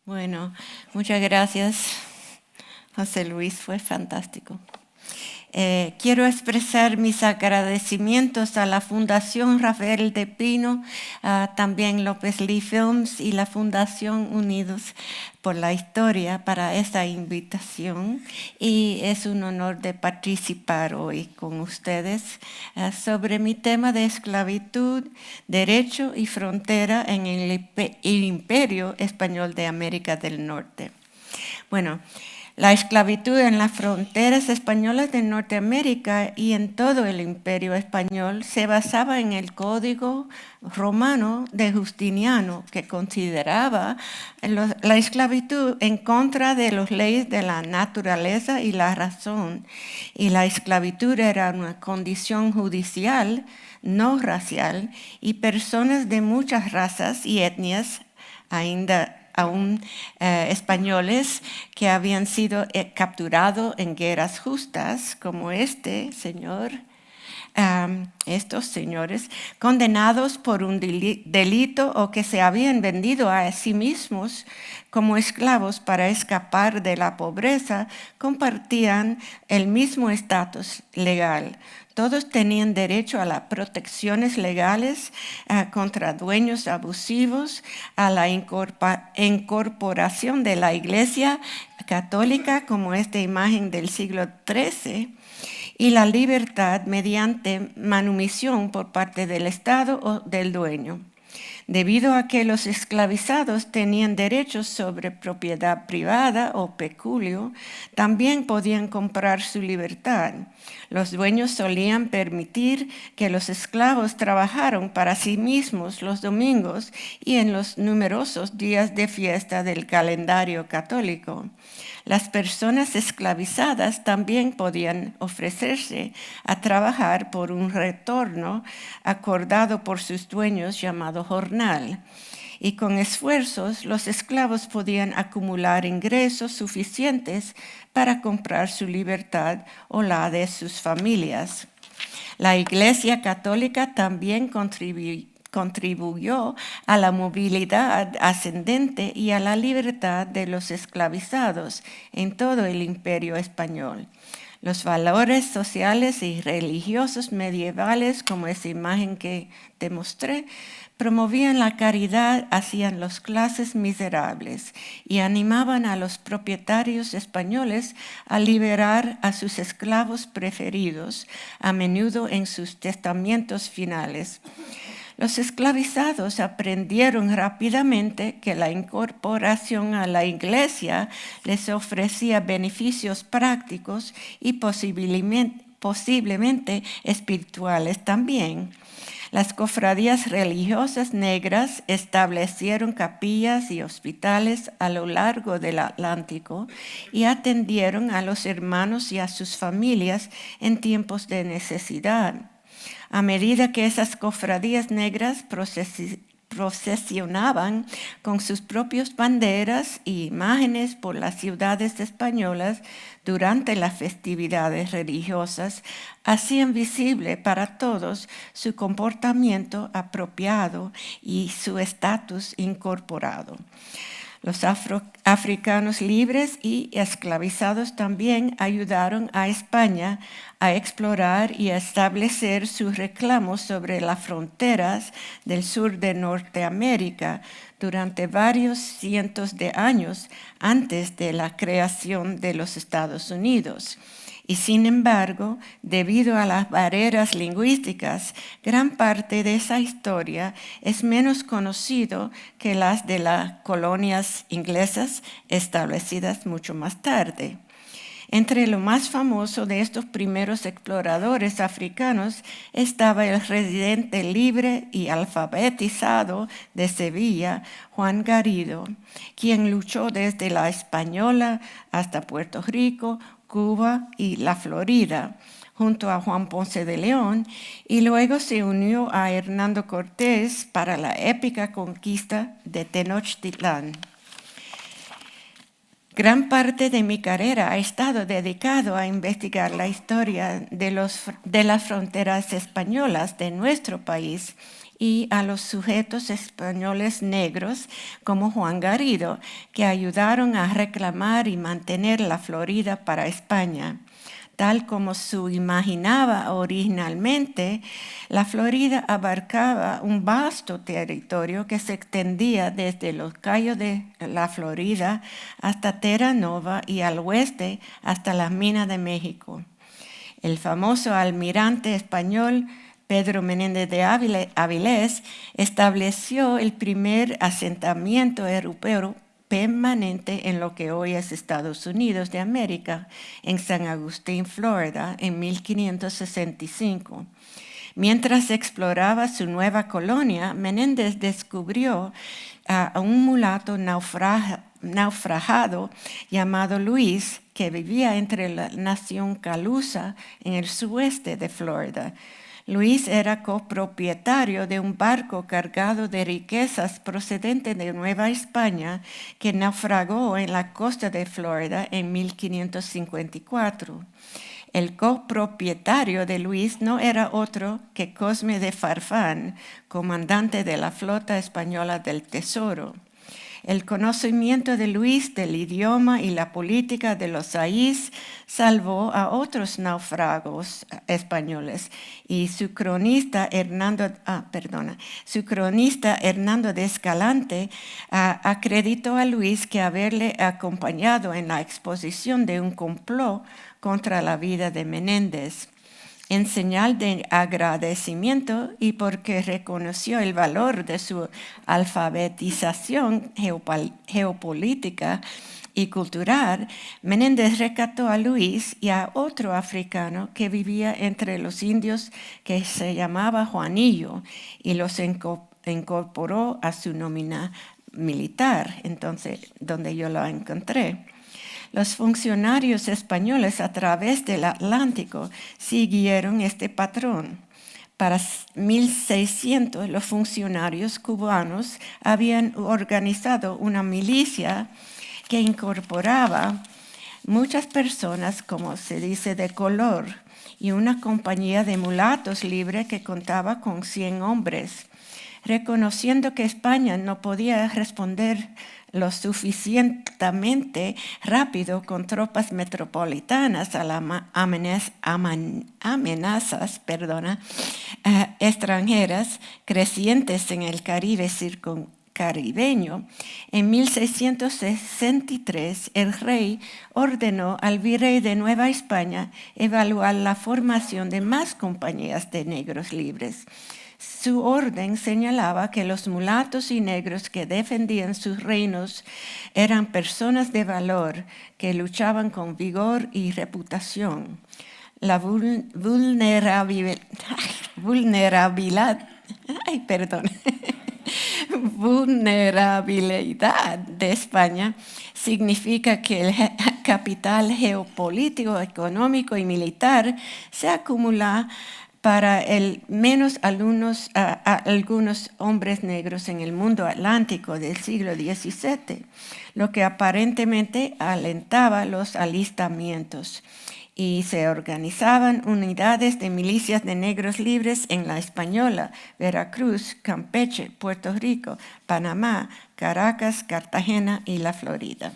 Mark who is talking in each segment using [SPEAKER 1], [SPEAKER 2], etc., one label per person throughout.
[SPEAKER 1] Bueno, muchas gracias, José Luis, fue fantástico. Quiero expresar mis agradecimientos a la Fundación Rafael de Pino, también López Lee Films y la Fundación Unidos por la Historia para esta invitación. Y es un honor de participar hoy con ustedes sobre mi tema de esclavitud, derecho y frontera en el Imperio Español de América del Norte. Bueno, la esclavitud en las fronteras españolas de Norteamérica y en todo el Imperio Español se basaba en el Código Romano de Justiniano, que consideraba la esclavitud en contra de las leyes de la naturaleza y la razón. Y la esclavitud era una condición judicial, no racial, y personas de muchas razas y etnias aún españoles que habían sido capturados en guerras justas, como este señor, estos señores, condenados por un delito o que se habían vendido a sí mismos como esclavos para escapar de la pobreza, compartían el mismo estatus legal. Todos tenían derecho a las protecciones legales contra dueños abusivos, a la incorporación de la Iglesia Católica, como esta imagen del siglo XIII, y la libertad mediante manumisión por parte del Estado o del dueño. Debido a que los esclavizados tenían derechos sobre propiedad privada o peculio, también podían comprar su libertad. Los dueños solían permitir que los esclavos trabajaran para sí mismos los domingos y en los numerosos días de fiesta del calendario católico. Las personas esclavizadas también podían ofrecerse a trabajar por un retorno acordado por sus dueños llamado jornal. Y con esfuerzos, los esclavos podían acumular ingresos suficientes para comprar su libertad o la de sus familias. La Iglesia Católica también contribuyó a la movilidad ascendente y a la libertad de los esclavizados en todo el Imperio Español. Los valores sociales y religiosos medievales, como esa imagen que te mostré, promovían la caridad hacia las clases miserables y animaban a los propietarios españoles a liberar a sus esclavos preferidos, a menudo en sus testamentos finales. Los esclavizados aprendieron rápidamente que la incorporación a la Iglesia les ofrecía beneficios prácticos y posiblemente espirituales también. Las cofradías religiosas negras establecieron capillas y hospitales a lo largo del Atlántico y atendieron a los hermanos y a sus familias en tiempos de necesidad. A medida que esas cofradías negras procesionaban con sus propias banderas e imágenes por las ciudades españolas durante las festividades religiosas, hacían visible para todos su comportamiento apropiado y su estatus incorporado. Los africanos libres y esclavizados también ayudaron a España a explorar y a establecer sus reclamos sobre las fronteras del sur de Norteamérica durante varios cientos de años antes de la creación de los Estados Unidos. Y sin embargo, debido a las barreras lingüísticas, gran parte de esa historia es menos conocido que las de las colonias inglesas establecidas mucho más tarde. Entre lo más famoso de estos primeros exploradores africanos estaba el residente libre y alfabetizado de Sevilla, Juan Garrido, quien luchó desde la Española hasta Puerto Rico, Cuba y la Florida, junto a Juan Ponce de León, y luego se unió a Hernando Cortés para la épica conquista de Tenochtitlán. Gran parte de mi carrera ha estado dedicado a investigar la historia de las fronteras españolas de nuestro país y a los sujetos españoles negros como Juan Garrido, que ayudaron a reclamar y mantener la Florida para España. Tal como se imaginaba originalmente, la Florida abarcaba un vasto territorio que se extendía desde los Cayos de la Florida hasta Terra Nova y al oeste hasta las minas de México. El famoso almirante español Pedro Menéndez de Avilés estableció el primer asentamiento europeo permanente en lo que hoy es Estados Unidos de América, en San Agustín, Florida, en 1565. Mientras exploraba su nueva colonia, Menéndez descubrió a un mulato naufragado llamado Luis, que vivía entre la nación Calusa en el sueste de Florida. Luis era copropietario de un barco cargado de riquezas procedente de Nueva España que naufragó en la costa de Florida en 1554. El copropietario de Luis no era otro que Cosme de Farfán, comandante de la flota española del Tesoro. El conocimiento de Luis del idioma y la política de los Saís salvó a otros náufragos españoles y su cronista Hernando de Escalante acreditó a Luis que haberle acompañado en la exposición de un complot contra la vida de Menéndez. En señal de agradecimiento y porque reconoció el valor de su alfabetización geopolítica y cultural, Menéndez rescató a Luis y a otro africano que vivía entre los indios que se llamaba Juanillo y los incorporó a su nómina militar, entonces donde yo lo encontré. Los funcionarios españoles a través del Atlántico siguieron este patrón. Para 1600, los funcionarios cubanos habían organizado una milicia que incorporaba muchas personas, como se dice, de color, y una compañía de mulatos libre que contaba con 100 hombres. Reconociendo que España no podía responder lo suficientemente rápido con tropas metropolitanas a las amenazas extranjeras crecientes en el Caribe circuncaribeño, en 1663 el rey ordenó al virrey de Nueva España evaluar la formación de más compañías de negros libres. Su orden señalaba que los mulatos y negros que defendían sus reinos eran personas de valor que luchaban con vigor y reputación. La vulnerabilidad de España significa que el capital geopolítico, económico y militar se acumula para el menos algunos hombres negros en el mundo atlántico del siglo XVII, lo que aparentemente alentaba los alistamientos. Y se organizaban unidades de milicias de negros libres en La Española, Veracruz, Campeche, Puerto Rico, Panamá, Caracas, Cartagena y la Florida.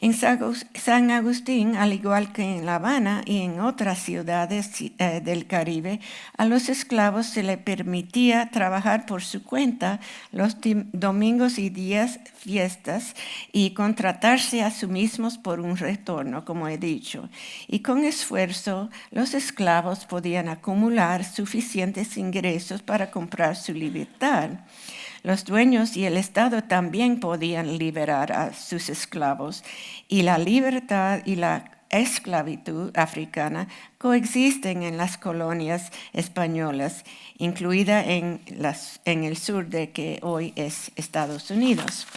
[SPEAKER 1] En San Agustín, al igual que en La Habana y en otras ciudades del Caribe, a los esclavos se les permitía trabajar por su cuenta los domingos y días fiestas y contratarse a sí mismos por un retorno, como he dicho. Y con esfuerzo, los esclavos podían acumular suficientes ingresos para comprar su libertad. Los dueños y el Estado también podían liberar a sus esclavos, y la libertad y la esclavitud africana coexisten en las colonias españolas, incluida en el sur de que hoy es Estados Unidos.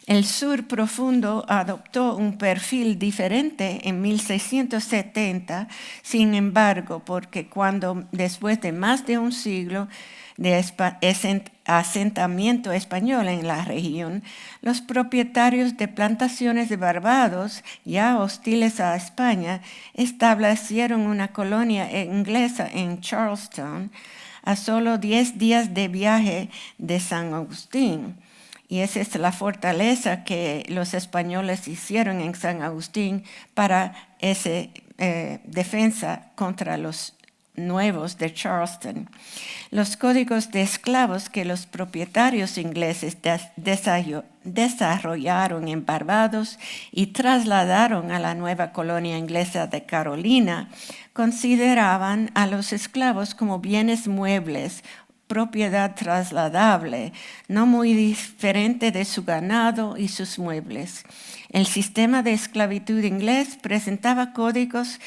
[SPEAKER 1] El sur profundo adoptó un perfil diferente en 1670, sin embargo, porque cuando después de más de un siglo de asentamiento español en la región, los propietarios de plantaciones de Barbados, ya hostiles a España, establecieron una colonia inglesa en Charlestown, a solo 10 días de viaje de San Agustín. Y esa es la fortaleza que los españoles hicieron en San Agustín para esa defensa contra los nuevos de Charleston. Los códigos de esclavos que los propietarios ingleses desarrollaron en Barbados y trasladaron a la nueva colonia inglesa de Carolina consideraban a los esclavos como bienes muebles, propiedad trasladable, no muy diferente de su ganado y sus muebles. El sistema de esclavitud inglés presentaba códigos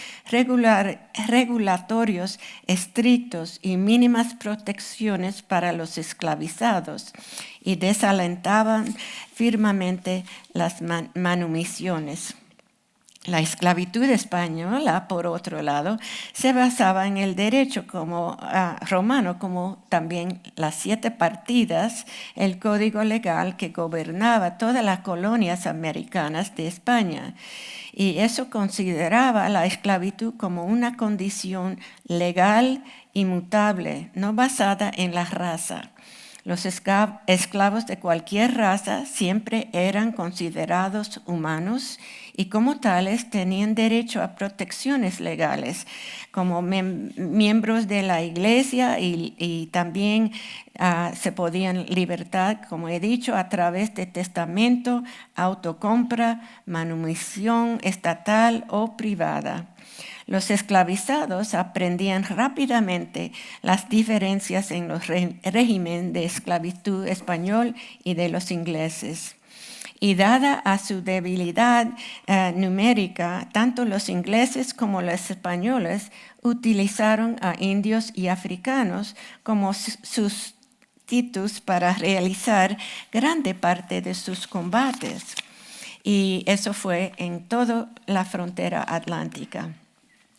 [SPEAKER 1] regulatorios estrictos y mínimas protecciones para los esclavizados y desalentaban firmemente las manumisiones. La esclavitud española, por otro lado, se basaba en el derecho romano, como también las 7 partidas, el código legal que gobernaba todas las colonias americanas de España. Y eso consideraba la esclavitud como una condición legal inmutable, no basada en la raza. Los esclavos de cualquier raza siempre eran considerados humanos y como tales tenían derecho a protecciones legales como miembros de la iglesia y también se podían libertar, como he dicho, a través de testamento, autocompra, manumisión estatal o privada. Los esclavizados aprendían rápidamente las diferencias en los régimen de esclavitud español y de los ingleses. Y dada a su debilidad numérica, tanto los ingleses como los españoles utilizaron a indios y africanos como sustitutos para realizar grande parte de sus combates. Y eso fue en toda la frontera atlántica.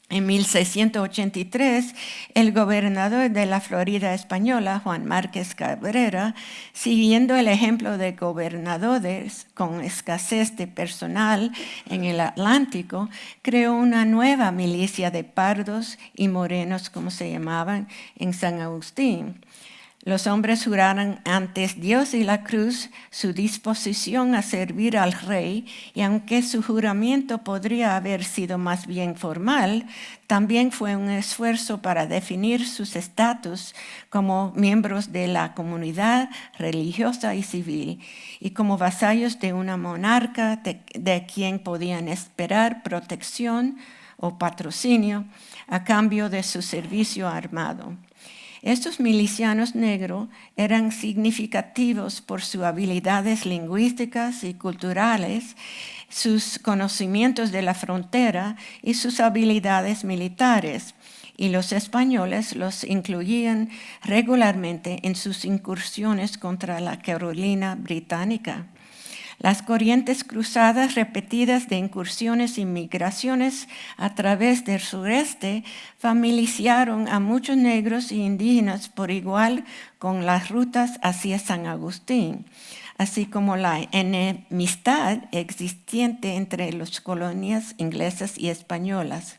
[SPEAKER 1] En 1683, el gobernador de la Florida española, Juan Márquez Cabrera, siguiendo el ejemplo de gobernadores con escasez de personal en el Atlántico, creó una nueva milicia de pardos y morenos, como se llamaban, en San Agustín. Los hombres juraron ante Dios y la cruz su disposición a servir al rey, y aunque su juramento podría haber sido más bien formal, también fue un esfuerzo para definir sus estatus como miembros de la comunidad religiosa y civil, y como vasallos de una monarca de quien podían esperar protección o patrocinio a cambio de su servicio armado. Estos milicianos negros eran significativos por sus habilidades lingüísticas y culturales, sus conocimientos de la frontera y sus habilidades militares, y los españoles los incluían regularmente en sus incursiones contra la Carolina británica. Las corrientes cruzadas repetidas de incursiones y migraciones a través del sureste familiarizaron a muchos negros e indígenas por igual con las rutas hacia San Agustín, así como la enemistad existente entre las colonias inglesas y españolas.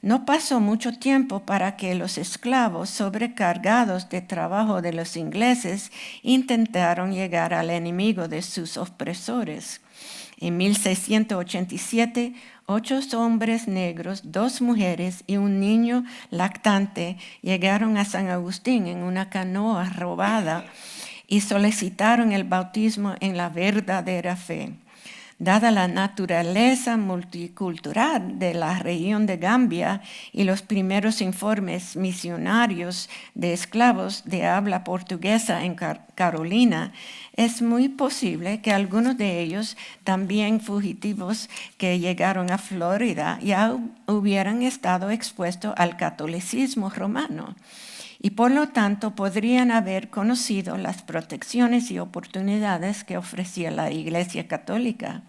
[SPEAKER 1] No pasó mucho tiempo para que los esclavos sobrecargados de trabajo de los ingleses intentaron llegar al enemigo de sus opresores. En 1687, 8 hombres negros, 2 mujeres y un niño lactante llegaron a San Agustín en una canoa robada y solicitaron el bautismo en la verdadera fe. Dada la naturaleza multicultural de la región de Gambia y los primeros informes misionarios de esclavos de habla portuguesa en Carolina, es muy posible que algunos de ellos, también fugitivos que llegaron a Florida, ya hubieran estado expuestos al catolicismo romano, y por lo tanto podrían haber conocido las protecciones y oportunidades que ofrecía la Iglesia Católica.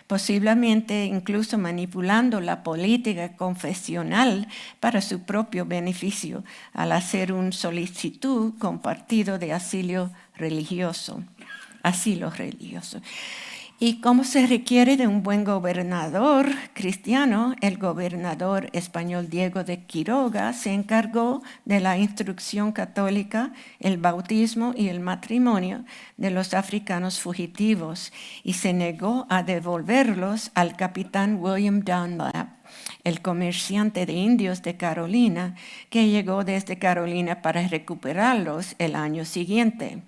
[SPEAKER 1] posiblemente incluso manipulando la política confesional para su propio beneficio al hacer una solicitud compartido de asilo religioso. Y como se requiere de un buen gobernador cristiano, el gobernador español Diego de Quiroga se encargó de la instrucción católica, el bautismo y el matrimonio de los africanos fugitivos y se negó a devolverlos al capitán William Dunlap, el comerciante de indios de Carolina, que llegó desde Carolina para recuperarlos el año siguiente.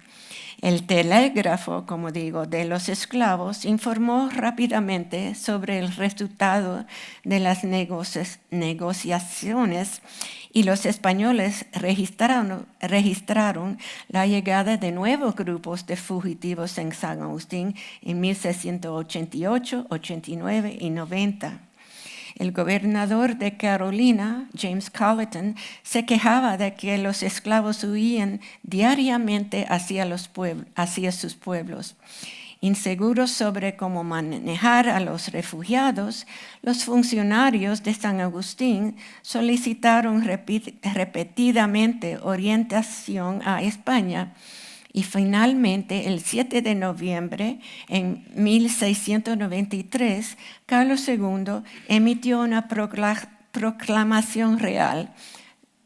[SPEAKER 1] El telégrafo, como digo, de los esclavos informó rápidamente sobre el resultado de las negociaciones y los españoles registraron la llegada de nuevos grupos de fugitivos en San Agustín en 1688, 89 y 90. El gobernador de Carolina, James Colleton, se quejaba de que los esclavos huían diariamente hacia sus pueblos. Inseguros sobre cómo manejar a los refugiados, los funcionarios de San Agustín solicitaron repetidamente orientación a España. Y finalmente, el 7 de noviembre en 1693, Carlos II emitió una proclamación real,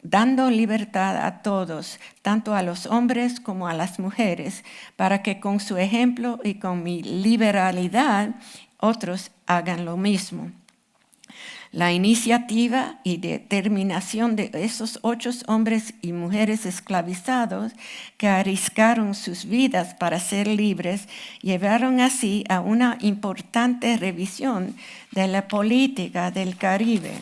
[SPEAKER 1] dando libertad a todos, tanto a los hombres como a las mujeres, para que con su ejemplo y con mi liberalidad, otros hagan lo mismo. La iniciativa y determinación de esos 8 hombres y mujeres esclavizados que arriesgaron sus vidas para ser libres llevaron así a una importante revisión de la política del Caribe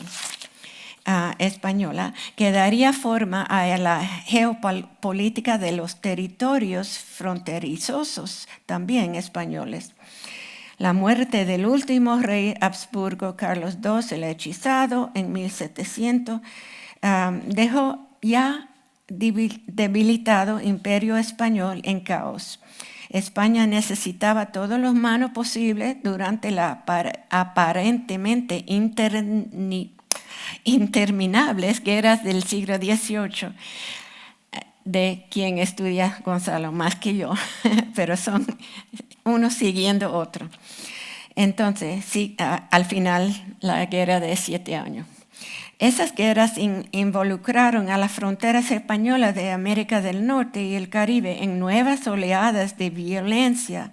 [SPEAKER 1] española que daría forma a la geopolítica de los territorios fronterizos también españoles. La muerte del último rey Habsburgo, Carlos II, el hechizado, en 1700, dejó ya debilitado imperio español en caos. España necesitaba todos los manos posibles durante la aparentemente interminables guerras del siglo XVIII, de quien estudia Gonzalo más que yo, pero son uno siguiendo otro. Entonces, sí, al final, la guerra de 7 años. Esas guerras involucraron a las fronteras españolas de América del Norte y el Caribe en nuevas oleadas de violencia.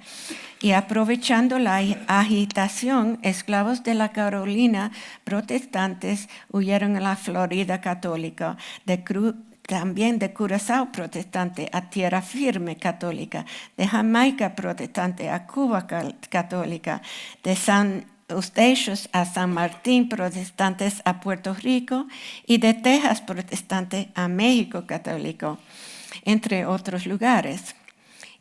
[SPEAKER 1] Y aprovechando la agitación, esclavos de la Carolina protestantes huyeron a la Florida católica, también de Curazao protestante a Tierra Firme católica, de Jamaica protestante a Cuba católica, de San Eustatius a San Martín protestantes a Puerto Rico y de Texas protestante a México católico, entre otros lugares.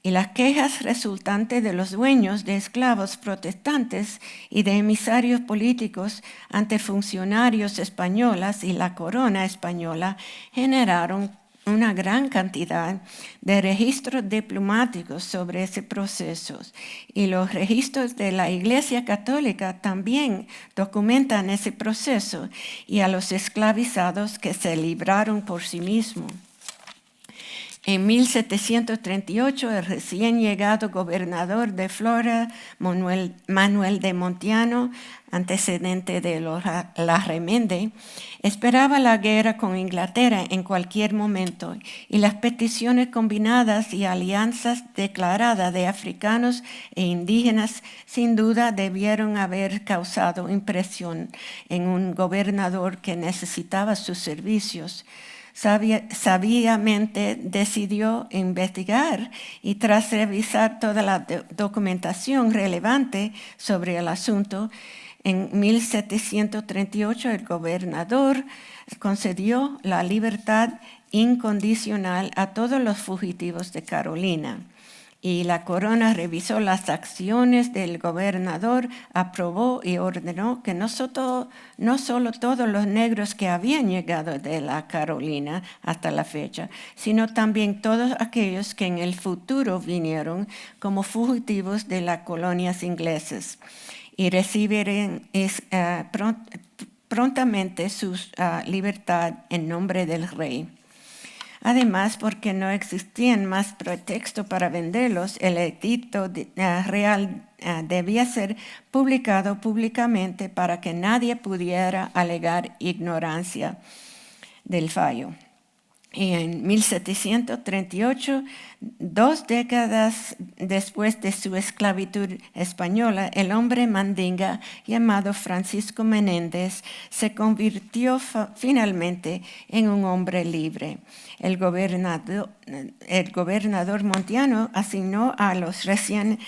[SPEAKER 1] Y las quejas resultantes de los dueños de esclavos protestantes y de emisarios políticos ante funcionarios españoles y la corona española generaron una gran cantidad de registros diplomáticos sobre ese proceso. Y los registros de la Iglesia Católica también documentan ese proceso y a los esclavizados que se libraron por sí mismos. En 1738, el recién llegado gobernador de Florida, Manuel de Montiano, antecedente de Larramendi, esperaba la guerra con Inglaterra en cualquier momento y las peticiones combinadas y alianzas declaradas de africanos e indígenas sin duda debieron haber causado impresión en un gobernador que necesitaba sus servicios. Sabiamente decidió investigar y tras revisar toda la documentación relevante sobre el asunto, en 1738 el gobernador concedió la libertad incondicional a todos los fugitivos de Carolina. Y la corona revisó las acciones del gobernador, aprobó y ordenó que no solo todos los negros que habían llegado de la Carolina hasta la fecha, sino también todos aquellos que en el futuro vinieron como fugitivos de las colonias inglesas. y recibieron prontamente su libertad en nombre del rey. Además, porque no existían más pretextos para venderlos, el edicto real debía ser publicado públicamente para que nadie pudiera alegar ignorancia del fallo. Y en 1738, 2 décadas después de su esclavitud española, el hombre mandinga llamado Francisco Menéndez se convirtió finalmente en un hombre libre. El gobernador montiano asignó a los recién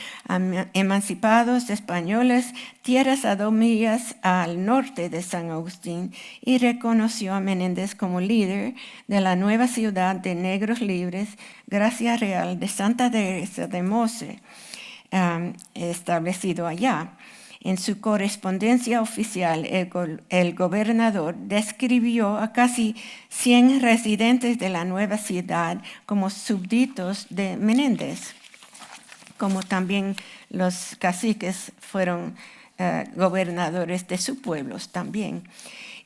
[SPEAKER 1] emancipados españoles tierras a 2 millas al norte de San Agustín y reconoció a Menéndez como líder de la nueva ciudad de negros libres, Gracia Real de Santa Teresa de Mose, establecido allá. En su correspondencia oficial, el gobernador describió a casi 100 residentes de la nueva ciudad como súbditos de Menéndez, como también los caciques fueron gobernadores de sus pueblos también.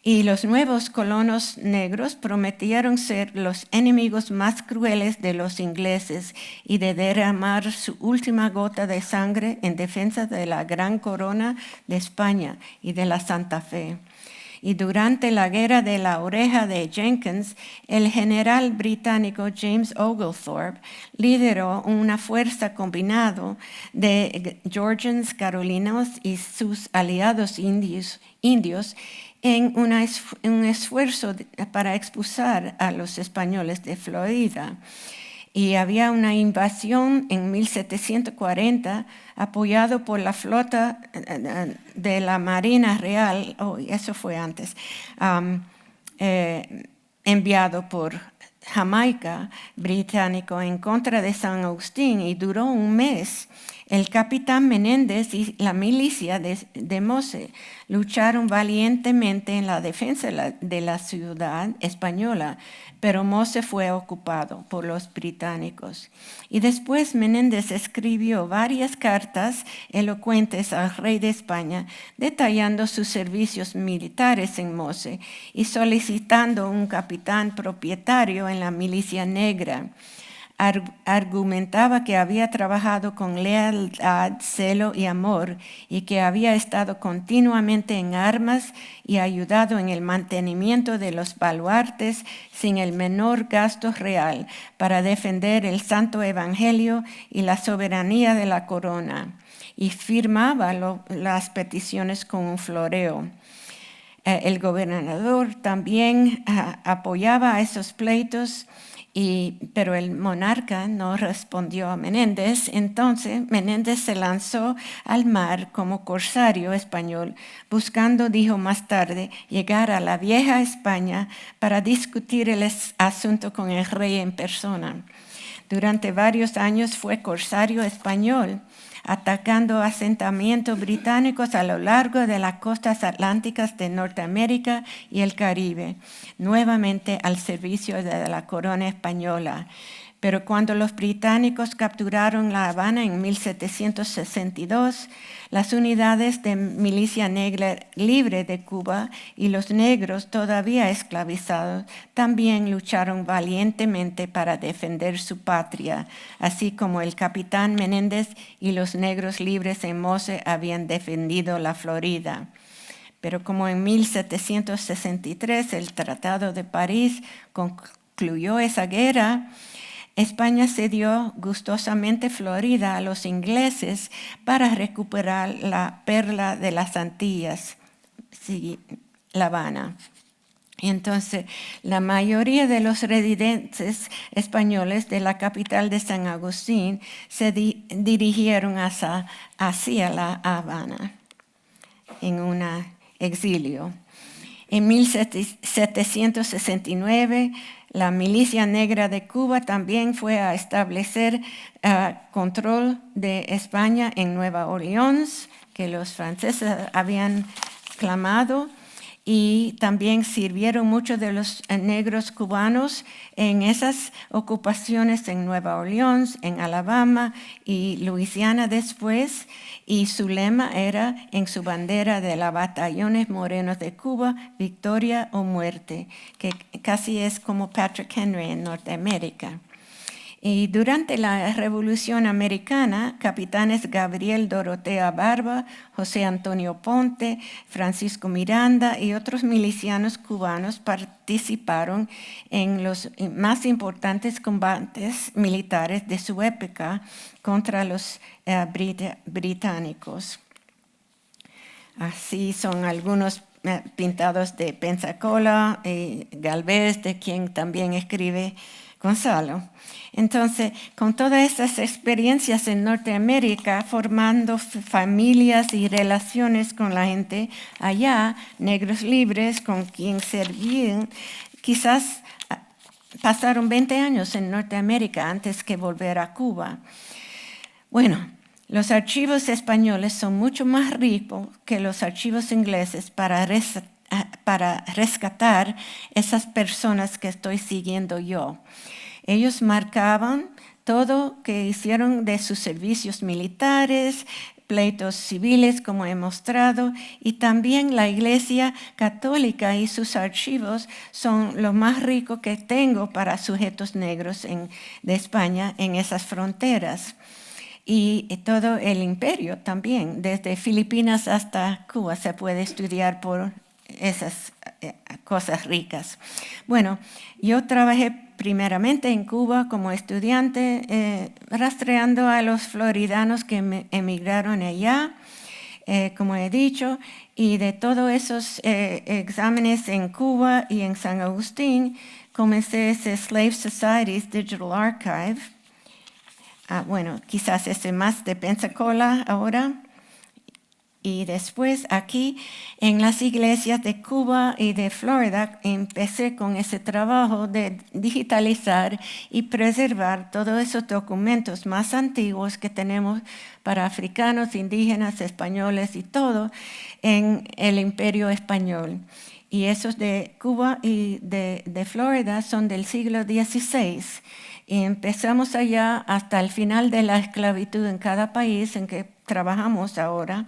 [SPEAKER 1] Y los nuevos colonos negros prometieron ser los enemigos más crueles de los ingleses y de derramar su última gota de sangre en defensa de la gran corona de España y de la Santa Fe. Y durante la guerra de la Oreja de Jenkins, el general británico James Oglethorpe lideró una fuerza combinada de Georgians, carolinos y sus aliados indios en un esfuerzo para expulsar a los españoles de Florida. Y había una invasión en 1740 apoyado por la flota de la Marina Real, eso fue antes, enviado por Jamaica británico en contra de San Agustín y duró un mes. El capitán Menéndez y la milicia de Mose lucharon valientemente en la defensa de la ciudad española, pero Mose fue ocupado por los británicos. Y después Menéndez escribió varias cartas elocuentes al rey de España, detallando sus servicios militares en Mose y solicitando un capitán propietario en la milicia negra. Argumentaba que había trabajado con lealtad, celo y amor y que había estado continuamente en armas y ayudado en el mantenimiento de los baluartes sin el menor gasto real para defender el Santo Evangelio y la soberanía de la corona, y firmaba las peticiones con un floreo. El gobernador también apoyaba a esos pleitos, pero el monarca no respondió a Menéndez. Entonces Menéndez se lanzó al mar como corsario español, buscando, dijo más tarde, llegar a la vieja España para discutir el asunto con el rey en persona. Durante varios años fue corsario español, atacando asentamientos británicos a lo largo de las costas atlánticas de Norteamérica y el Caribe, nuevamente al servicio de la corona española. Pero cuando los británicos capturaron La Habana en 1762, las unidades de milicia negra libre de Cuba y los negros todavía esclavizados también lucharon valientemente para defender su patria, así como el capitán Menéndez y los negros libres en Mose habían defendido la Florida. Pero como en 1763 el Tratado de París concluyó esa guerra, España cedió gustosamente Florida a los ingleses para recuperar la perla de las Antillas, La Habana. Entonces, la mayoría de los residentes españoles de la capital de San Agustín se dirigieron hacia La Habana en un exilio. En 1769, la milicia negra de Cuba también fue a establecer control de España en Nueva Orleans, que los franceses habían clamado, y también sirvieron muchos de los negros cubanos en esas ocupaciones en Nueva Orleans, en Alabama y Luisiana después, y su lema era en su bandera de los batallones morenos de Cuba, victoria o muerte, que casi es como Patrick Henry en Norteamérica. Y durante la Revolución Americana, capitanes Gabriel Dorotea Barba, José Antonio Ponte, Francisco Miranda y otros milicianos cubanos participaron en los más importantes combates militares de su época contra los británicos. Así son algunos pintados de Pensacola y Galvez, de quien también escribe Gonzalo. Entonces, con todas estas experiencias en Norteamérica, formando familias y relaciones con la gente allá, negros libres con quien servían, quizás pasaron 20 años en Norteamérica antes que volver a Cuba. Bueno, los archivos españoles son mucho más ricos que los archivos ingleses para rescatar esas personas que estoy siguiendo yo. Ellos marcaban todo que hicieron de sus servicios militares, pleitos civiles, como he mostrado, y también la Iglesia Católica y sus archivos son lo más rico que tengo para sujetos negros de España en esas fronteras. Y todo el imperio también, desde Filipinas hasta Cuba, se puede estudiar por esas cosas ricas. Bueno, yo trabajé primeramente en Cuba como estudiante, rastreando a los floridanos que emigraron allá, como he dicho, y de todos esos exámenes en Cuba y en San Agustín, comencé ese Slave Society's Digital Archive. Bueno, quizás ese más de Pensacola ahora. Y después aquí en las iglesias de Cuba y de Florida empecé con ese trabajo de digitalizar y preservar todos esos documentos más antiguos que tenemos para africanos, indígenas, españoles y todo en el Imperio Español. Y esos de Cuba y de Florida son del siglo XVI. Y empezamos allá hasta el final de la esclavitud en cada país en que trabajamos ahora.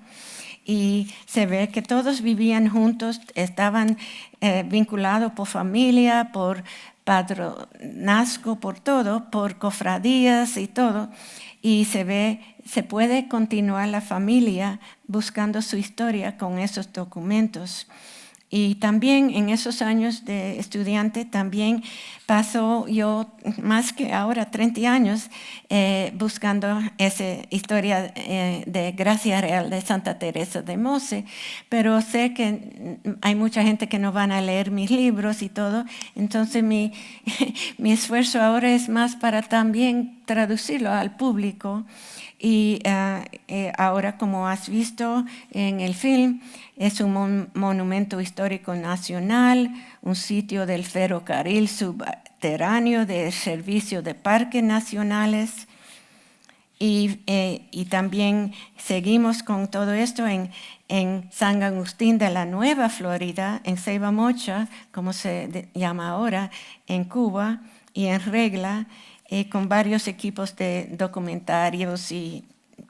[SPEAKER 1] Y se ve que todos vivían juntos, estaban vinculados por familia, por padronazgo, por todo, por cofradías y todo. Y se puede continuar la familia buscando su historia con esos documentos. Y también en esos años de estudiante, también paso yo más que ahora 30 años buscando esa historia de Gracia Real de Santa Teresa de Mose, pero sé que hay mucha gente que no van a leer mis libros y todo, entonces mi esfuerzo ahora es más para también traducirlo al público. Y ahora, como has visto en el film, es un monumento histórico nacional, un sitio del ferrocarril subterráneo de servicio de parques nacionales. Y también seguimos con todo esto en San Agustín de la Nueva Florida, en Ceiba Mocha, como se llama ahora, en Cuba, y en Regla, con varios equipos de documentarios y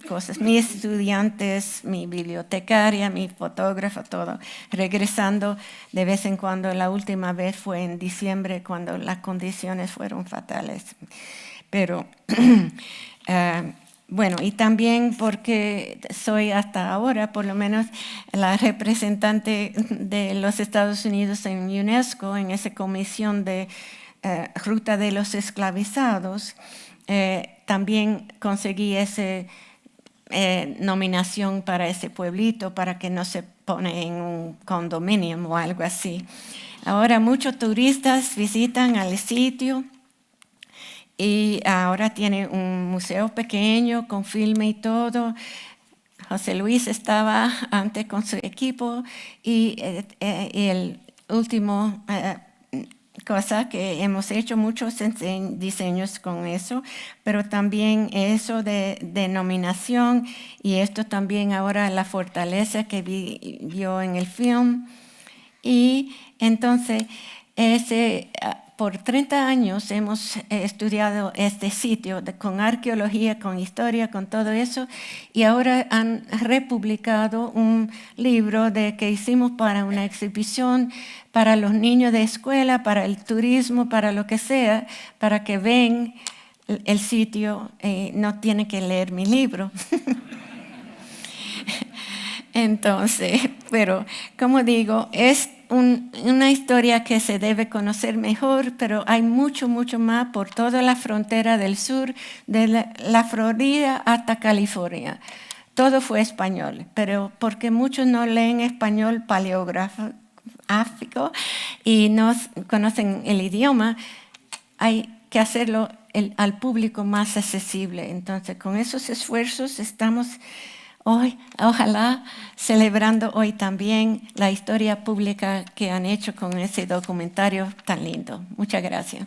[SPEAKER 1] cosas. Mis estudiantes, mi bibliotecaria, mi fotógrafa, todo. Regresando de vez en cuando, la última vez fue en diciembre cuando las condiciones fueron fatales. Pero bueno, y también porque soy hasta ahora, por lo menos, la representante de los Estados Unidos en UNESCO, en esa comisión de Ruta de los Esclavizados, también conseguí esa nominación para ese pueblito para que no se pone en un condominio o algo así. Ahora muchos turistas visitan al sitio y ahora tiene un museo pequeño con filme y todo. José Luis estaba antes con su equipo y el último cosa que hemos hecho muchos diseños con eso, pero también eso de denominación y esto también ahora la fortaleza que vio en el film Y entonces, por 30 años hemos estudiado este sitio con arqueología, con historia, con todo eso, y ahora han republicado un libro que hicimos para una exhibición para los niños de escuela, para el turismo, para lo que sea, para que vean el sitio. No tienen que leer mi libro. Entonces, pero como digo, es una historia que se debe conocer mejor, pero hay mucho, mucho más por toda la frontera del sur, de la Florida hasta California. Todo fue español, pero porque muchos no leen español paleográfico y no conocen el idioma, hay que hacerlo al público más accesible. Entonces, con esos esfuerzos estamos hoy, ojalá, celebrando hoy también la historia pública que han hecho con ese documentario tan lindo. Muchas gracias.